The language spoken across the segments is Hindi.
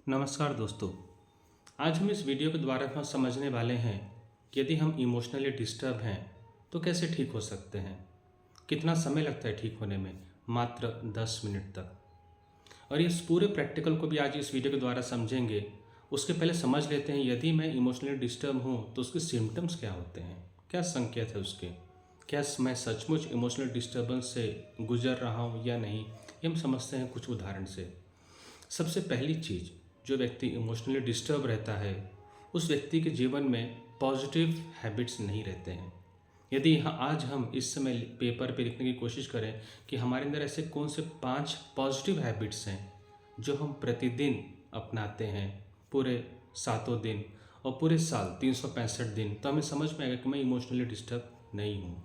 नमस्कार दोस्तों। आज हम इस वीडियो के द्वारा हम समझने वाले हैं कि यदि हम इमोशनली डिस्टर्ब हैं तो कैसे ठीक हो सकते हैं। कितना समय लगता है ठीक होने में? मात्र 10 मिनट तक। और इस पूरे प्रैक्टिकल को भी आज इस वीडियो के द्वारा समझेंगे। उसके पहले समझ लेते हैं यदि मैं इमोशनली डिस्टर्ब हूँ तो उसके सिम्टम्स क्या होते हैं, क्या संकेत है उसके, क्या मैं सचमुच इमोशनल डिस्टर्बेंस से गुजर रहा हूँ या नहीं। ये हम समझते हैं कुछ उदाहरण से। सबसे पहली चीज़, जो व्यक्ति इमोशनली डिस्टर्ब रहता है उस व्यक्ति के जीवन में पॉजिटिव हैबिट्स नहीं रहते हैं। यदि यहाँ आज हम इस समय पेपर पे लिखने की कोशिश करें कि हमारे अंदर ऐसे कौन से 5 पॉजिटिव हैबिट्स हैं जो हम प्रतिदिन अपनाते हैं पूरे सातों दिन और पूरे साल 365 दिन, तो हमें समझ में आएगा कि मैं इमोशनली डिस्टर्ब नहीं हूँ।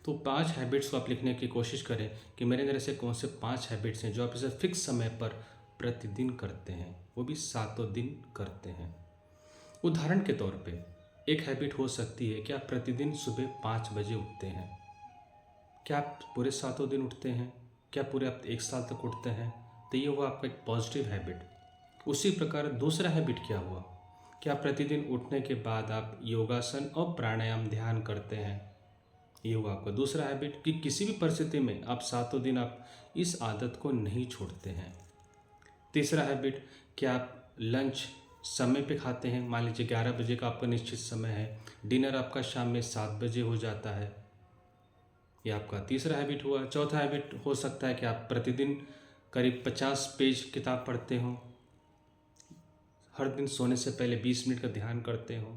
तो 5 हैबिट्स को आप लिखने की कोशिश करें कि मेरे अंदर ऐसे कौन से 5 हैबिट्स हैं जो आप इसे फिक्स समय पर प्रतिदिन करते हैं, वो भी सातों दिन करते हैं। उदाहरण के तौर पे एक हैबिट हो सकती है कि आप प्रतिदिन सुबह 5 बजे उठते हैं। क्या आप पूरे सातों दिन उठते हैं? क्या पूरे आप 1 साल तक उठते हैं? तो ये हुआ आपका एक पॉजिटिव हैबिट। उसी प्रकार दूसरा हैबिट क्या हुआ कि आप प्रतिदिन उठने के बाद आप योगासन और प्राणायाम ध्यान करते हैं। ये हुआ आपका दूसरा हैबिट कि किसी भी परिस्थिति में आप सातों दिन आप इस आदत को नहीं छोड़ते हैं। तीसरा हैबिट कि आप लंच समय पे खाते हैं। मान लीजिए 11 बजे का आपका निश्चित समय है, डिनर आपका शाम में 7 बजे हो जाता है। ये आपका तीसरा हैबिट हुआ। चौथा हैबिट हो सकता है कि आप प्रतिदिन करीब 50 पेज किताब पढ़ते हो, हर दिन सोने से पहले 20 मिनट का ध्यान करते हो।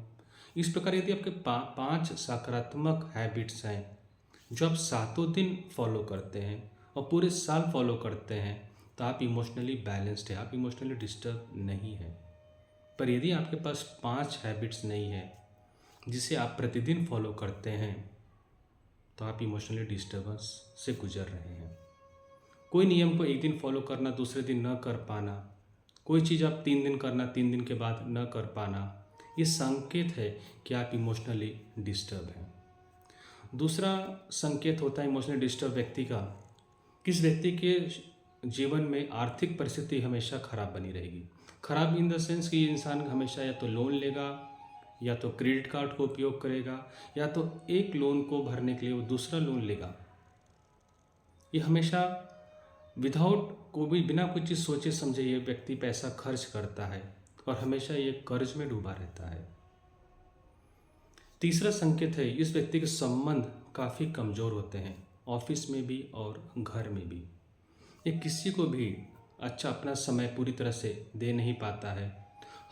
इस प्रकार यदि आपके 5 सकारात्मक हैबिट्स हैं जो आप सातों दिन फॉलो करते हैं और पूरे साल फॉलो करते हैं, तो आप इमोशनली बैलेंस्ड है, आप इमोशनली डिस्टर्ब नहीं है। पर यदि आपके पास 5 हैबिट्स नहीं है जिसे आप प्रतिदिन फॉलो करते हैं, तो आप इमोशनली डिस्टर्बेंस से गुजर रहे हैं। कोई नियम को एक दिन फॉलो करना, दूसरे दिन न कर पाना, कोई चीज़ आप 3 दिन करना, 3 दिन के बाद न कर पाना, ये संकेत है कि आप इमोशनली डिस्टर्ब हैं। दूसरा संकेत होता है इमोशनली डिस्टर्ब व्यक्ति का, किस व्यक्ति के जीवन में आर्थिक परिस्थिति हमेशा खराब बनी रहेगी। खराब इन द सेंस कि ये इंसान हमेशा या तो लोन लेगा, या तो क्रेडिट कार्ड को उपयोग करेगा, या तो एक लोन को भरने के लिए वो दूसरा लोन लेगा। ये हमेशा विदाउट को भी बिना कुछ चीज़ सोचे समझे ये व्यक्ति पैसा खर्च करता है और हमेशा ये कर्ज में डूबा रहता है। तीसरा संकेत है इस व्यक्ति के संबंध काफ़ी कमज़ोर होते हैं, ऑफिस में भी और घर में भी। ये किसी को भी अच्छा अपना समय पूरी तरह से दे नहीं पाता है,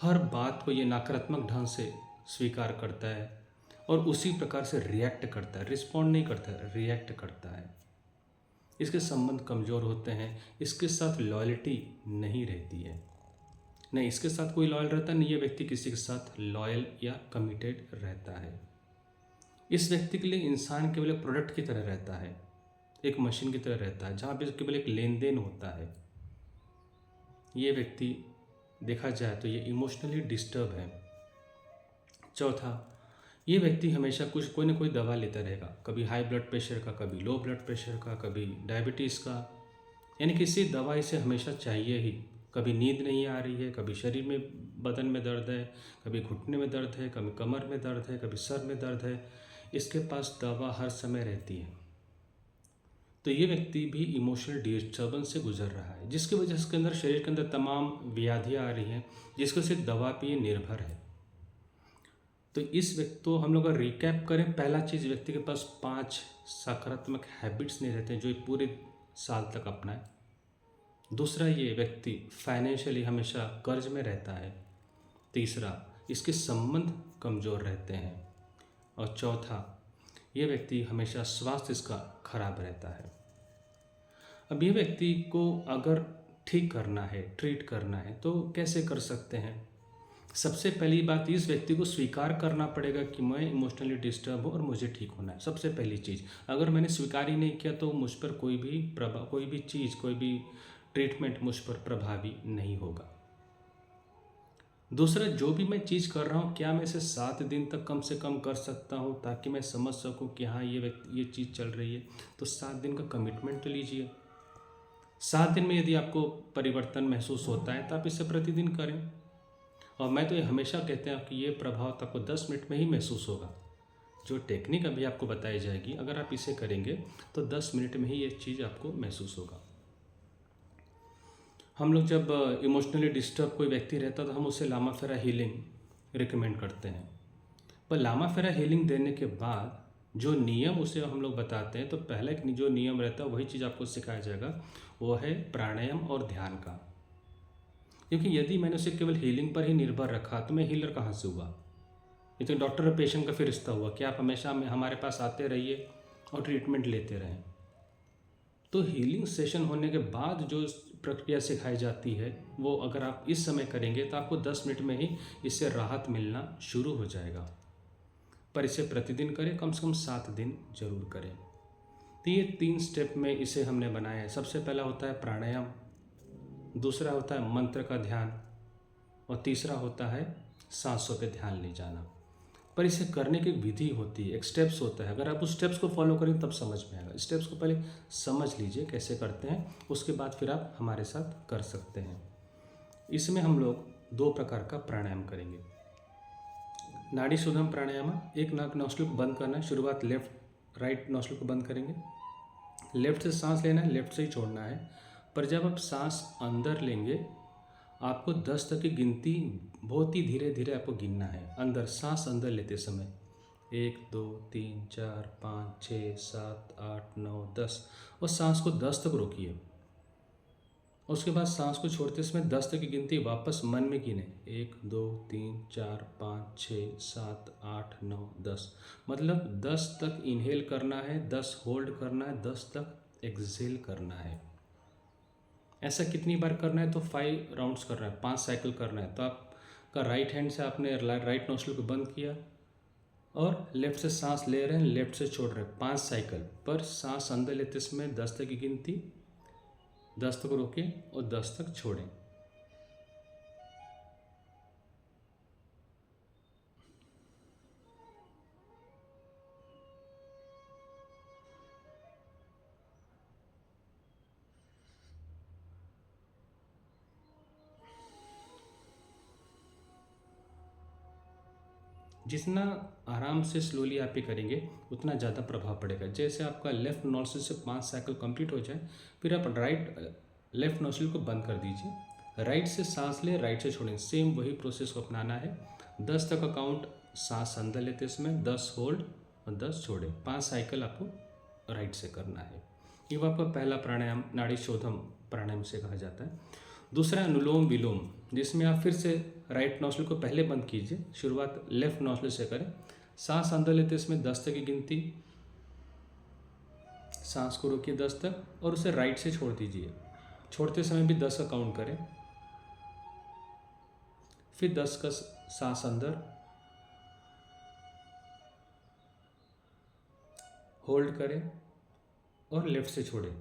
हर बात को ये नकारात्मक ढंग से स्वीकार करता है और उसी प्रकार से रिएक्ट करता है, रिस्पॉन्ड नहीं करता है, रिएक्ट करता है। इसके संबंध कमज़ोर होते हैं, इसके साथ लॉयल्टी नहीं रहती है, नहीं इसके साथ कोई लॉयल रहता नहीं, ये व्यक्ति किसी के साथ लॉयल या कमिटेड रहता है। इस व्यक्ति के लिए इंसान केवल एक प्रोडक्ट की तरह रहता है, एक मशीन की तरह रहता है जहाँ पे केवल एक लेन देन होता है। ये व्यक्ति देखा जाए तो ये इमोशनली डिस्टर्ब है। चौथा, ये व्यक्ति हमेशा कोई ना कोई दवा लेता रहेगा, कभी हाई ब्लड प्रेशर का, कभी लो ब्लड प्रेशर का, कभी डायबिटीज़ का, यानी किसी दवा इसे हमेशा चाहिए ही। कभी नींद नहीं आ रही है, कभी शरीर में बदन में दर्द है, कभी घुटने में दर्द है, कभी कमर में दर्द है, कभी सर में दर्द है, इसके पास दवा हर समय रहती है। तो ये व्यक्ति भी इमोशनल डिस्टर्बेंस से गुजर रहा है, जिसकी वजह से इसके अंदर शरीर के अंदर तमाम व्याधियाँ आ रही हैं, जिसको सिर्फ दवा पे ये निर्भर है। तो इस व्यक्ति तो हम लोग अगर रिकैप करें, पहला चीज़ व्यक्ति के पास 5 सकारात्मक हैबिट्स नहीं रहते हैं जो ये पूरे साल तक अपनाए। दूसरा, ये व्यक्ति फाइनेंशियली हमेशा कर्ज में रहता है। तीसरा, इसके संबंध कमज़ोर रहते हैं। और चौथा, ये व्यक्ति हमेशा स्वास्थ्य इसका खराब रहता है। अब ये व्यक्ति को अगर ठीक करना है, ट्रीट करना है, तो कैसे कर सकते हैं? सबसे पहली बात, इस व्यक्ति को स्वीकार करना पड़ेगा कि मैं इमोशनली डिस्टर्ब हूँ और मुझे ठीक होना है। सबसे पहली चीज़, अगर मैंने स्वीकार ही नहीं किया तो मुझ पर कोई भी चीज़, कोई भी ट्रीटमेंट मुझ पर प्रभावी नहीं होगा। दूसरा, जो भी मैं चीज़ कर रहा हूँ क्या मैं इसे 7 दिन तक कम से कम कर सकता हूँ, ताकि मैं समझ सकूँ कि हाँ ये चीज़ चल रही है। तो 7 दिन का कमिटमेंट तो लीजिए। 7 दिन में यदि आपको परिवर्तन महसूस होता है तो आप इसे प्रतिदिन करें। और मैं तो ये हमेशा कहते हैं कि ये प्रभाव तो आपको 10 मिनट में ही महसूस होगा। जो टेक्निक अभी आपको बताई जाएगी, अगर आप इसे करेंगे तो 10 मिनट में ही ये चीज़ आपको महसूस होगा। हम लोग जब इमोशनली डिस्टर्ब कोई व्यक्ति रहता है तो हम उसे लामा फेरा हीलिंग रिकमेंड करते हैं। पर लामा फेरा हीलिंग देने के बाद जो नियम उसे हम लोग बताते हैं, तो पहले जो नियम रहता है वही चीज़ आपको सिखाया जाएगा, वो है प्राणायाम और ध्यान का। क्योंकि यदि मैंने उसे केवल हीलिंग पर ही निर्भर रखा तो मैं हीलर कहाँ से हुआ? ये तो डॉक्टर और पेशेंट का फिर रिश्ता हुआ कि आप हमेशा हमारे पास आते रहिए और ट्रीटमेंट लेते रहें। तो हीलिंग सेशन होने के बाद जो प्रक्रिया सिखाई जाती है वो अगर आप इस समय करेंगे तो आपको 10 मिनट में ही इससे राहत मिलना शुरू हो जाएगा। पर इसे प्रतिदिन करें, कम से कम 7 दिन जरूर करें। तो ये 3 स्टेप में इसे हमने बनाया है। सबसे पहला होता है प्राणायाम, दूसरा होता है मंत्र का ध्यान, और तीसरा होता है सांसों पे ध्यान ले जाना। पर इसे करने की एक विधि होती है, एक स्टेप्स होता है। अगर आप उस स्टेप्स को फॉलो करें तब समझ में आएगा। स्टेप्स को पहले समझ लीजिए कैसे करते हैं, उसके बाद फिर आप हमारे साथ कर सकते हैं। इसमें हम लोग 2 प्रकार का प्राणायाम करेंगे। नाड़ी शोधन प्राणायाम, एक नाक नोस्ट्रिल को बंद करना है। शुरुआत राइट नोस्ट्रिल को बंद करेंगे, लेफ्ट से सांस लेना है, लेफ्ट से ही छोड़ना है। पर जब आप सांस अंदर लेंगे आपको 10 तक की गिनती बहुत ही धीरे धीरे आपको गिनना है। अंदर सांस अंदर लेते समय 1 2 3 4 5 6 7 8 9 10, और सांस को 10 तक रोकिए। उसके बाद सांस को छोड़ते समय 10 तक की गिनती वापस मन में गिने, 1 2 3 4 5 6 7 8 9 10। मतलब 10 तक इनहेल करना है, 10 होल्ड करना है, 10 तक एक्सहेल करना है। ऐसा कितनी बार करना है? तो 5 राउंड्स करना है, 5 साइकिल करना है। तो आपका राइट हैंड से आपने राइट नोस्ट्रिल को बंद किया और लेफ्ट से सांस ले रहे हैं, लेफ्ट से छोड़ रहे हैं, 5 साइकिल। पर सांस अंदर लेते समय 10 तक की गिनती, 10 तक रोकें और 10 तक छोड़ें। जितना आराम से स्लोली आप ये करेंगे उतना ज़्यादा प्रभाव पड़ेगा। जैसे आपका लेफ्ट नोस्ट्रिल से 5 साइकिल कंप्लीट हो जाए, फिर आप लेफ्ट नोस्ट्रिल को बंद कर दीजिए, राइट से सांस ले, राइट से छोड़ें। सेम वही प्रोसेस को अपनाना है। 10 तक अकाउंट सांस अंदर लेते समय, 10 होल्ड और 10 छोड़ें। 5 साइकिल आपको राइट से करना है। ये वो आपका पहला प्राणायाम नाड़ी शोधम प्राणायाम से कहा जाता है। दूसरा अनुलोम विलोम, जिसमें आप फिर से राइट नोस्ट्रिल को पहले बंद कीजिए, शुरुआत लेफ्ट नोस्ट्रिल से करें। सांस अंदर लेते इसमें 10 तक की गिनती, सांस को रोकिए 10 तक और उसे राइट से छोड़ दीजिए। छोड़ते समय भी 10 का काउंट करें। फिर 10 का सांस अंदर, होल्ड करें और लेफ्ट से छोड़ें।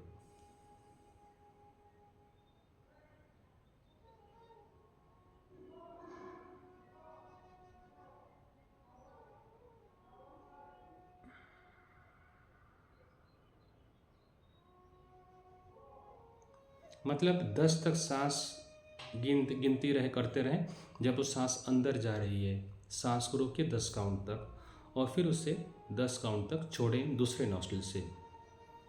मतलब 10 तक सांस गिनती रहे, करते रहें। जब वो सांस अंदर जा रही है सांस को रोकिए 10 काउंट तक और फिर उसे 10 काउंट तक छोड़ें दूसरे नोस्ट्रिल से।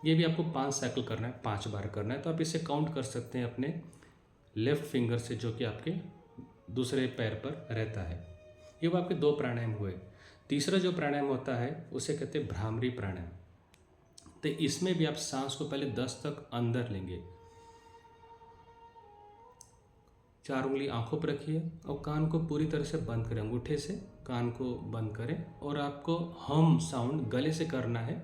ये भी आपको 5 साइकिल करना है, 5 बार करना है। तो आप इसे काउंट कर सकते हैं अपने लेफ्ट फिंगर से, जो कि आपके दूसरे पैर पर रहता है। ये वो आपके 2 प्राणायाम हुए। तीसरा जो प्राणायाम होता है उसे कहते हैं भ्रामरी प्राणायाम। तो इसमें भी आप सांस को पहले 10 तक अंदर लेंगे, 4 उंगली आंखों पर रखिए और कान को पूरी तरह से बंद करें। अंगूठे से कान को बंद करें और आपको हम साउंड गले से करना है।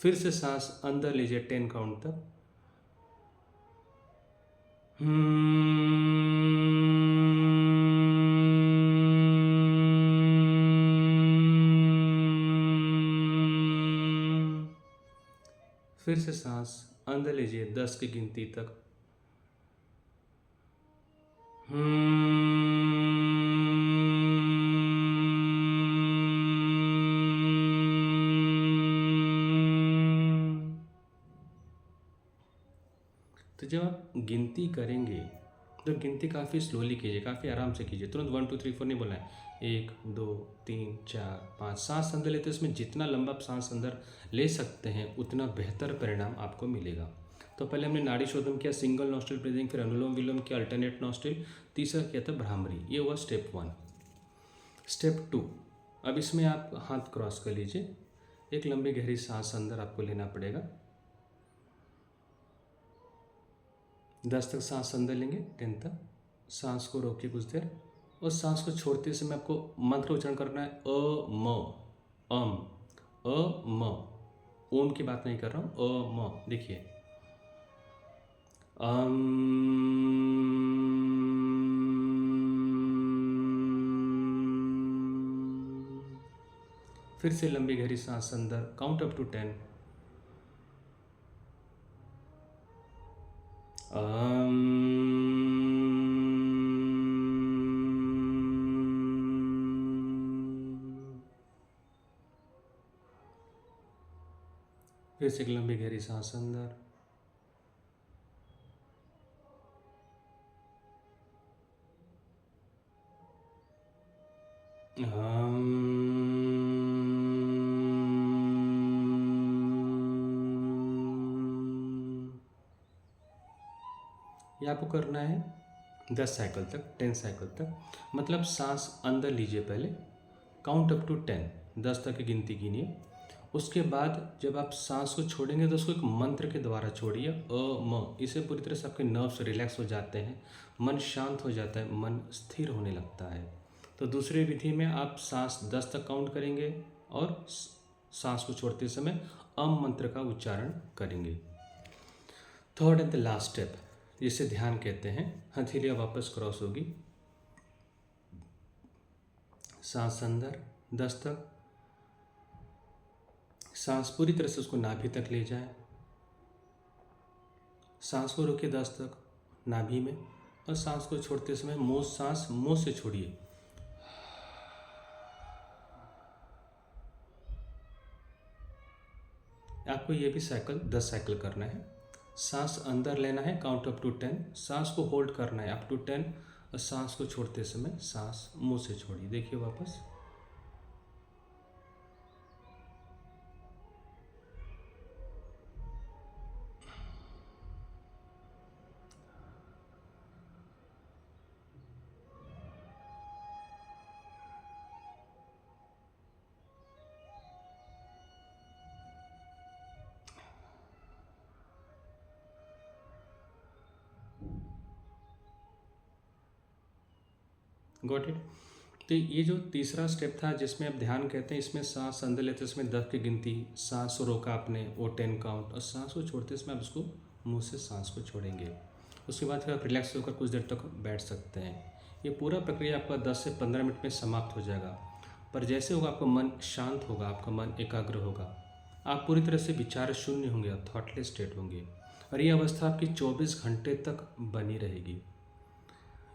फिर से सांस अंदर लीजिए 10 काउंट तक। फिर से सांस अंदर लीजिए 10 की गिनती तक। तो जब आप गिनती करेंगे तो गिनती काफ़ी स्लोली कीजिए, काफ़ी आराम से कीजिए। तुरंत 1 2 3 4 नहीं बोलना है। 1 2 3 4 5 सांस अंदर लेते हैं, उसमें जितना लंबा आप सांस अंदर ले सकते हैं उतना बेहतर परिणाम आपको मिलेगा। तो पहले हमने नाड़ी शोधन किया, सिंगल नॉस्ट्रिल ब्रीदिंग, फिर अनुलोम विलोम किया, अल्टरनेट नॉस्ट्रिल, तीसरा किया था भ्रामरी। ये हुआ स्टेप 1। स्टेप 2, अब इसमें आप हाथ क्रॉस कर लीजिए। एक लंबी गहरी सांस अंदर आपको लेना पड़ेगा। 10 तक सांस अंदर लेंगे, 10 तक सांस को रोकिए कुछ देर, और सांस को छोड़ते समय आपको मंत्र उच्चारण करना है अ म अम, अ म, ओम की बात नहीं कर रहा हूँ, अ म। देखिए अम। फिर से लंबी गहरी सांस अंदर, काउंट अप टू 10। फिर से एक लंबी गहरी सांस अंदर, ये आपको करना है 10 साइकिल तक, 10 साइकिल तक। मतलब सांस अंदर लीजिए पहले, काउंट अप टू 10, 10 तक की गिनती गिनिए। उसके बाद जब आप सांस को छोड़ेंगे तो उसको एक मंत्र के द्वारा छोड़िए, अ म। इससे पूरी तरह से आपके नर्व्स रिलैक्स हो जाते हैं, मन शांत हो जाता है, मन स्थिर होने लगता है। तो दूसरी विधि में आप सांस 10 तक काउंट करेंगे और सांस को छोड़ते समय अम मंत्र का उच्चारण करेंगे। Third and the last step, जिसे ध्यान कहते हैं, हथेलियाँ वापस क्रॉस होगी। सांस अंदर 10 तक, सांस पूरी तरह से उसको नाभि तक ले जाएं। सांस को रोकिए 10 तक नाभि में, और सांस को छोड़ते समय सांस मुंह से छोड़िए। आपको ये भी साइकिल 10 साइकिल करना है। सांस अंदर लेना है, काउंट अप टू 10, सांस को होल्ड करना है अप टू 10, और सांस को छोड़ते समय सांस मुंह से छोड़िए। देखिए वापस। Got it. तो ये जो तीसरा स्टेप था जिसमें आप ध्यान कहते हैं, इसमें सांस अंदर लेते समय 10 की गिनती, सांस को रोका आपने वो 10 काउंट, और सांस को छोड़ते समय आप उसको मुंह से सांस को छोड़ेंगे। उसके बाद फिर आप रिलैक्स होकर कुछ देर तक बैठ सकते हैं। ये पूरा प्रक्रिया आपका 10 से 15 मिनट में समाप्त हो जाएगा। पर जैसे होगा आपका मन शांत होगा, आपका मन एकाग्र होगा, आप पूरी तरह से विचार शून्य होंगे, आप थॉटलेस स्टेट होंगे, और ये अवस्था आपकी 24 घंटे तक बनी रहेगी।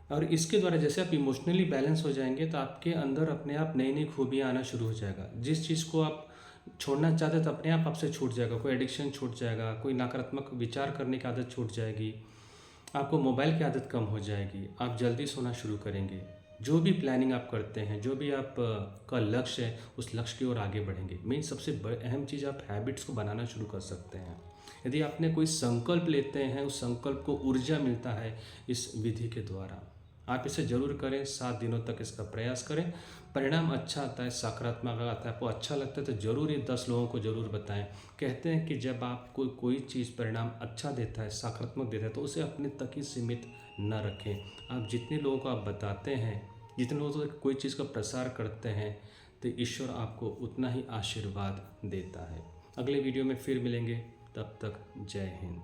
और इसके द्वारा जैसे आप इमोशनली बैलेंस हो जाएंगे तो आपके अंदर अपने आप नई नई खूबियाँ आना शुरू हो जाएगा। जिस चीज़ को आप छोड़ना चाहते तो अपने आप आपसे छूट जाएगा। कोई एडिक्शन छूट जाएगा, कोई नकारात्मक विचार करने की आदत छूट जाएगी, आपको मोबाइल की आदत कम हो जाएगी, आप जल्दी सोना शुरू करेंगे। जो भी प्लानिंग आप करते हैं, जो भी आप का लक्ष्य है, उस लक्ष्य की ओर आगे बढ़ेंगे। मेन सबसे अहम चीज़, आप हैबिट्स को बनाना शुरू कर सकते हैं। यदि आपने कोई संकल्प लेते हैं, उस संकल्प को ऊर्जा मिलता है इस विधि के द्वारा। आप इसे जरूर करें, 7 दिनों तक इसका प्रयास करें, परिणाम अच्छा आता है, सकारात्मक आता है। आपको अच्छा लगता है तो ज़रूर ये 10 लोगों को ज़रूर बताएं। कहते हैं कि जब आपको कोई चीज़ परिणाम अच्छा देता है, सकारात्मक देता है, तो उसे अपने तक ही सीमित न रखें। आप जितने लोगों को आप बताते हैं, जितने लोगों तक कोई चीज़ का प्रसार करते हैं, तो ईश्वर आपको उतना ही आशीर्वाद देता है। अगले वीडियो में फिर मिलेंगे, तब तक जय हिंद।